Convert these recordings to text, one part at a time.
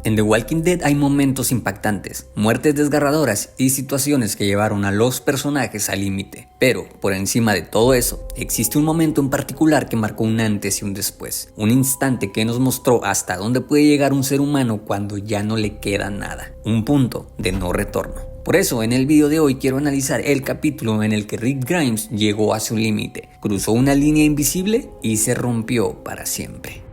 En The Walking Dead hay momentos impactantes, muertes desgarradoras y situaciones que llevaron a los personajes al límite. Pero, por encima de todo eso, existe un momento en particular que marcó un antes y un después. Un instante que nos mostró hasta dónde puede llegar un ser humano cuando ya no le queda nada. Un punto de no retorno. Por eso, en el video de hoy quiero analizar el capítulo en el que Rick Grimes llegó a su límite, cruzó una línea invisible y se rompió para siempre.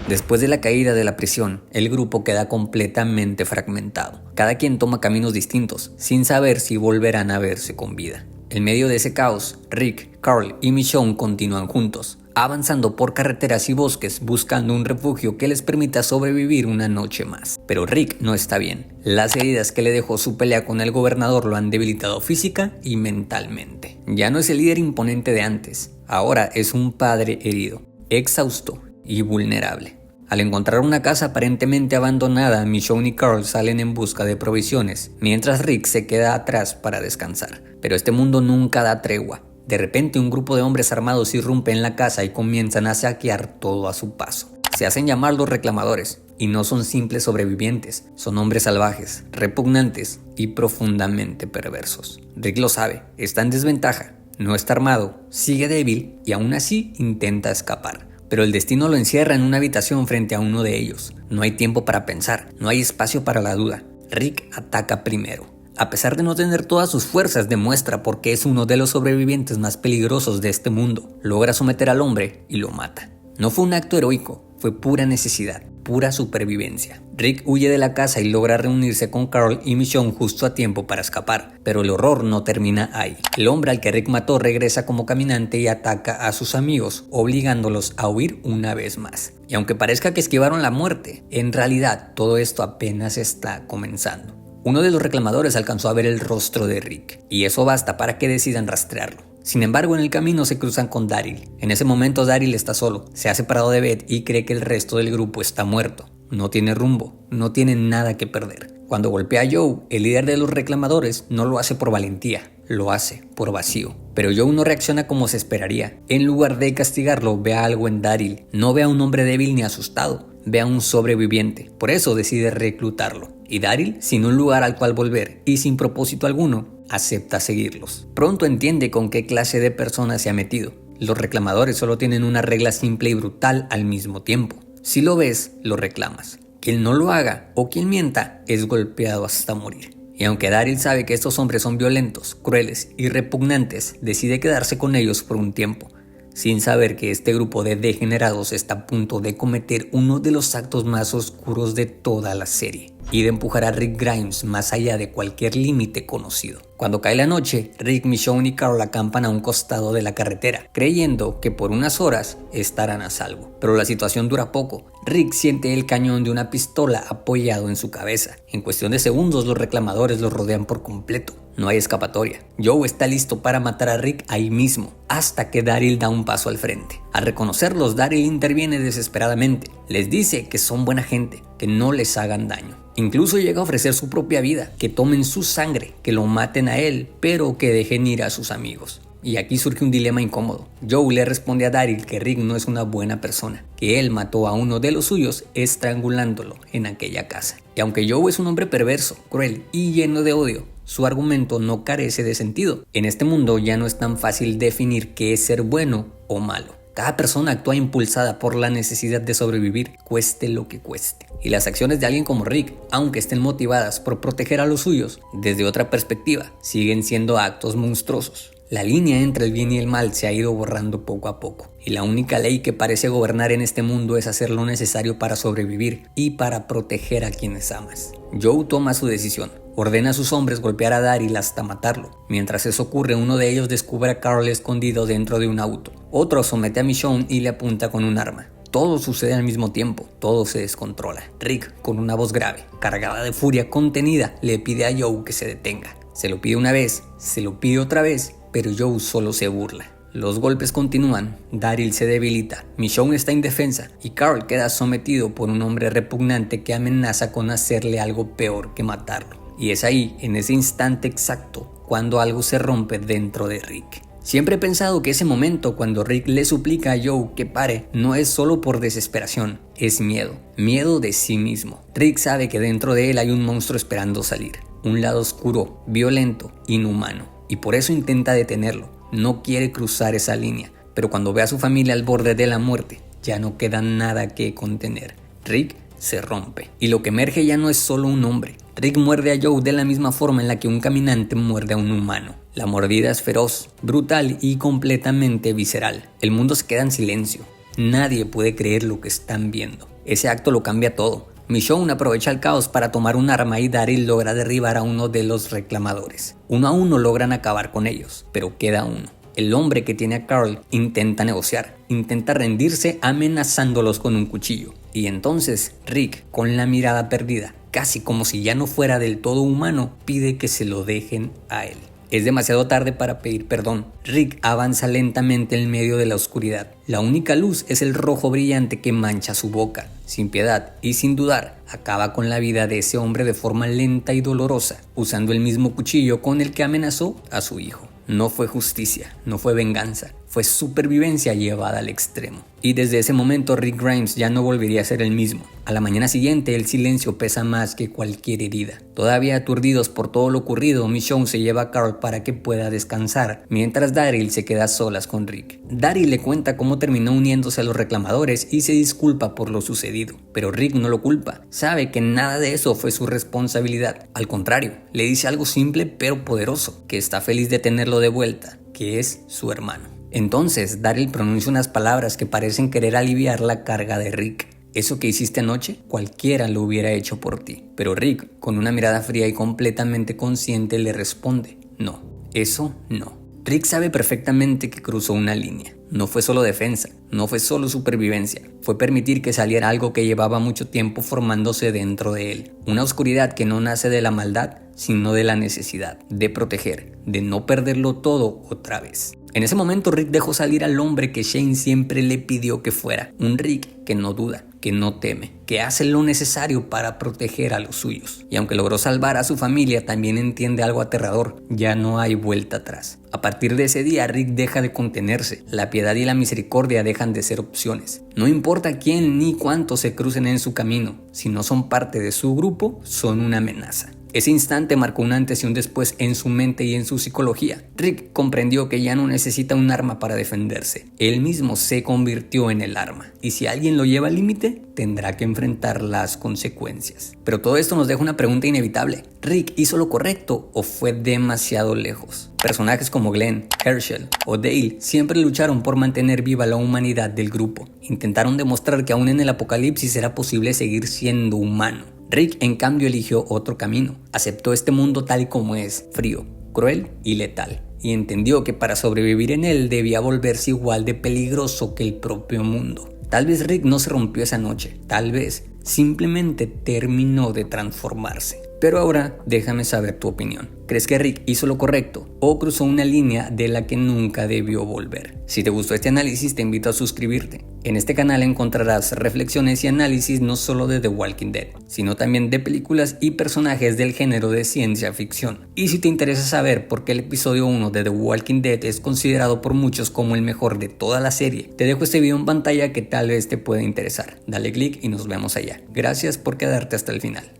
Después de la caída de la prisión, el grupo queda completamente fragmentado. Cada quien toma caminos distintos, sin saber si volverán a verse con vida. En medio de ese caos, Rick, Carl y Michonne continúan juntos, avanzando por carreteras y bosques buscando un refugio que les permita sobrevivir una noche más. Pero Rick no está bien. Las heridas que le dejó su pelea con el gobernador lo han debilitado física y mentalmente. Ya no es el líder imponente de antes, ahora es un padre herido, exhausto y vulnerable. Al encontrar una casa aparentemente abandonada, Michonne y Carl salen en busca de provisiones, mientras Rick se queda atrás para descansar. Pero este mundo nunca da tregua. De repente un grupo de hombres armados irrumpe en la casa y comienzan a saquear todo a su paso. Se hacen llamar los reclamadores, y no son simples sobrevivientes, son hombres salvajes, repugnantes y profundamente perversos. Rick lo sabe, está en desventaja, no está armado, sigue débil y aún así intenta escapar. Pero el destino lo encierra en una habitación frente a uno de ellos. No hay tiempo para pensar, no hay espacio para la duda. Rick ataca primero. A pesar de no tener todas sus fuerzas, demuestra por qué es uno de los sobrevivientes más peligrosos de este mundo. Logra someter al hombre y lo mata. No fue un acto heroico, fue pura necesidad, pura supervivencia. Rick huye de la casa y logra reunirse con Carl y Michonne justo a tiempo para escapar, pero el horror no termina ahí. El hombre al que Rick mató regresa como caminante y ataca a sus amigos, obligándolos a huir una vez más. Y aunque parezca que esquivaron la muerte, en realidad todo esto apenas está comenzando. Uno de los reclamadores alcanzó a ver el rostro de Rick, y eso basta para que decidan rastrearlo. Sin embargo, en el camino se cruzan con Daryl. En ese momento Daryl está solo, se ha separado de Beth y cree que el resto del grupo está muerto. No tiene rumbo, no tiene nada que perder. Cuando golpea a Joe, el líder de los reclamadores, no lo hace por valentía, lo hace por vacío. Pero Joe no reacciona como se esperaría. En lugar de castigarlo, ve algo en Daryl. No ve a un hombre débil ni asustado, ve a un sobreviviente. Por eso decide reclutarlo. Y Daryl, sin un lugar al cual volver y sin propósito alguno, acepta seguirlos. Pronto entiende con qué clase de personas se ha metido. Los reclamadores solo tienen una regla simple y brutal al mismo tiempo. Si lo ves, lo reclamas. Quien no lo haga o quien mienta es golpeado hasta morir. Y aunque Daryl sabe que estos hombres son violentos, crueles y repugnantes, decide quedarse con ellos por un tiempo, sin saber que este grupo de degenerados está a punto de cometer uno de los actos más oscuros de toda la serie y de empujar a Rick Grimes más allá de cualquier límite conocido. Cuando cae la noche, Rick, Michonne y Carl acampan a un costado de la carretera, creyendo que por unas horas estarán a salvo. Pero la situación dura poco. Rick siente el cañón de una pistola apoyado en su cabeza. En cuestión de segundos, los reclamadores lo rodean por completo. No hay escapatoria. Joe está listo para matar a Rick ahí mismo, hasta que Daryl da un paso al frente. Al reconocerlos, Daryl interviene desesperadamente. Les dice que son buena gente, que no les hagan daño. Incluso llega a ofrecer su propia vida, que tomen su sangre, que lo maten a él, pero que dejen ir a sus amigos. Y aquí surge un dilema incómodo. Joe le responde a Daryl que Rick no es una buena persona, que él mató a uno de los suyos estrangulándolo en aquella casa. Y aunque Joe es un hombre perverso, cruel y lleno de odio, su argumento no carece de sentido. En este mundo ya no es tan fácil definir qué es ser bueno o malo. Cada persona actúa impulsada por la necesidad de sobrevivir, cueste lo que cueste. Y las acciones de alguien como Rick, aunque estén motivadas por proteger a los suyos, desde otra perspectiva, siguen siendo actos monstruosos. La línea entre el bien y el mal se ha ido borrando poco a poco, y la única ley que parece gobernar en este mundo es hacer lo necesario para sobrevivir y para proteger a quienes amas. Joe toma su decisión. Ordena a sus hombres golpear a Daryl hasta matarlo. Mientras eso ocurre, uno de ellos descubre a Carl escondido dentro de un auto. Otro somete a Michonne y le apunta con un arma. Todo sucede al mismo tiempo, todo se descontrola. Rick, con una voz grave, cargada de furia contenida, le pide a Joe que se detenga. Se lo pide una vez, se lo pide otra vez, pero Joe solo se burla. Los golpes continúan, Daryl se debilita, Michonne está indefensa y Carl queda sometido por un hombre repugnante que amenaza con hacerle algo peor que matarlo. Y es ahí, en ese instante exacto, cuando algo se rompe dentro de Rick. Siempre he pensado que ese momento cuando Rick le suplica a Joe que pare no es solo por desesperación, es miedo, miedo de sí mismo. Rick sabe que dentro de él hay un monstruo esperando salir, un lado oscuro, violento, inhumano, y por eso intenta detenerlo, no quiere cruzar esa línea, pero cuando ve a su familia al borde de la muerte, ya no queda nada que contener. Rick se rompe, y lo que emerge ya no es solo un hombre. Rick muerde a Joe de la misma forma en la que un caminante muerde a un humano. La mordida es feroz, brutal y completamente visceral. El mundo se queda en silencio. Nadie puede creer lo que están viendo. Ese acto lo cambia todo. Michonne aprovecha el caos para tomar un arma y Daryl logra derribar a uno de los reclamadores. Uno a uno logran acabar con ellos, pero queda uno. El hombre que tiene a Carl intenta negociar, intenta rendirse amenazándolos con un cuchillo. Y entonces Rick, con la mirada perdida, casi como si ya no fuera del todo humano, pide que se lo dejen a él. Es demasiado tarde para pedir perdón. Rick avanza lentamente en medio de la oscuridad. La única luz es el rojo brillante que mancha su boca. Sin piedad y sin dudar, acaba con la vida de ese hombre de forma lenta y dolorosa, usando el mismo cuchillo con el que amenazó a su hijo. No fue justicia, no fue venganza, fue supervivencia llevada al extremo. Y desde ese momento Rick Grimes ya no volvería a ser el mismo. A la mañana siguiente el silencio pesa más que cualquier herida. Todavía aturdidos por todo lo ocurrido, Michonne se lleva a Carl para que pueda descansar, mientras Daryl se queda a solas con Rick. Daryl le cuenta cómo terminó uniéndose a los reclamadores y se disculpa por lo sucedido, pero Rick no lo culpa. Sabe que nada de eso fue su responsabilidad. Al contrario, le dice algo simple pero poderoso, que está feliz de tenerlo de vuelta, que es su hermano. Entonces Daryl pronuncia unas palabras que parecen querer aliviar la carga de Rick. Eso que hiciste anoche, cualquiera lo hubiera hecho por ti. Pero Rick, con una mirada fría y completamente consciente, le responde: no, eso no. Rick sabe perfectamente que cruzó una línea. No fue solo defensa, no fue solo supervivencia, fue permitir que saliera algo que llevaba mucho tiempo formándose dentro de él. Una oscuridad que no nace de la maldad, sino de la necesidad de proteger, de no perderlo todo otra vez. En ese momento Rick dejó salir al hombre que Shane siempre le pidió que fuera. Un Rick que no duda, que no teme, que hace lo necesario para proteger a los suyos. Y aunque logró salvar a su familia, también entiende algo aterrador: ya no hay vuelta atrás. A partir de ese día Rick deja de contenerse. La piedad y la misericordia dejan de ser opciones. No importa quién ni cuántos se crucen en su camino, si no son parte de su grupo, son una amenaza. Ese instante marcó un antes y un después en su mente y en su psicología. Rick comprendió que ya no necesita un arma para defenderse. Él mismo se convirtió en el arma. Y si alguien lo lleva al límite, tendrá que enfrentar las consecuencias. Pero todo esto nos deja una pregunta inevitable. ¿Rick hizo lo correcto o fue demasiado lejos? Personajes como Glenn, Herschel o Dale siempre lucharon por mantener viva la humanidad del grupo. Intentaron demostrar que aún en el apocalipsis era posible seguir siendo humano. Rick, en cambio, eligió otro camino. Aceptó este mundo tal como es, frío, cruel y letal. Y entendió que para sobrevivir en él debía volverse igual de peligroso que el propio mundo. Tal vez Rick no se rompió esa noche. Tal vez simplemente terminó de transformarse. Pero ahora déjame saber tu opinión. ¿Crees que Rick hizo lo correcto o cruzó una línea de la que nunca debió volver? Si te gustó este análisis, te invito a suscribirte. En este canal encontrarás reflexiones y análisis no solo de The Walking Dead, sino también de películas y personajes del género de ciencia ficción. Y si te interesa saber por qué el episodio 1 de The Walking Dead es considerado por muchos como el mejor de toda la serie, te dejo este video en pantalla que tal vez te pueda interesar. Dale click y nos vemos allá. Gracias por quedarte hasta el final.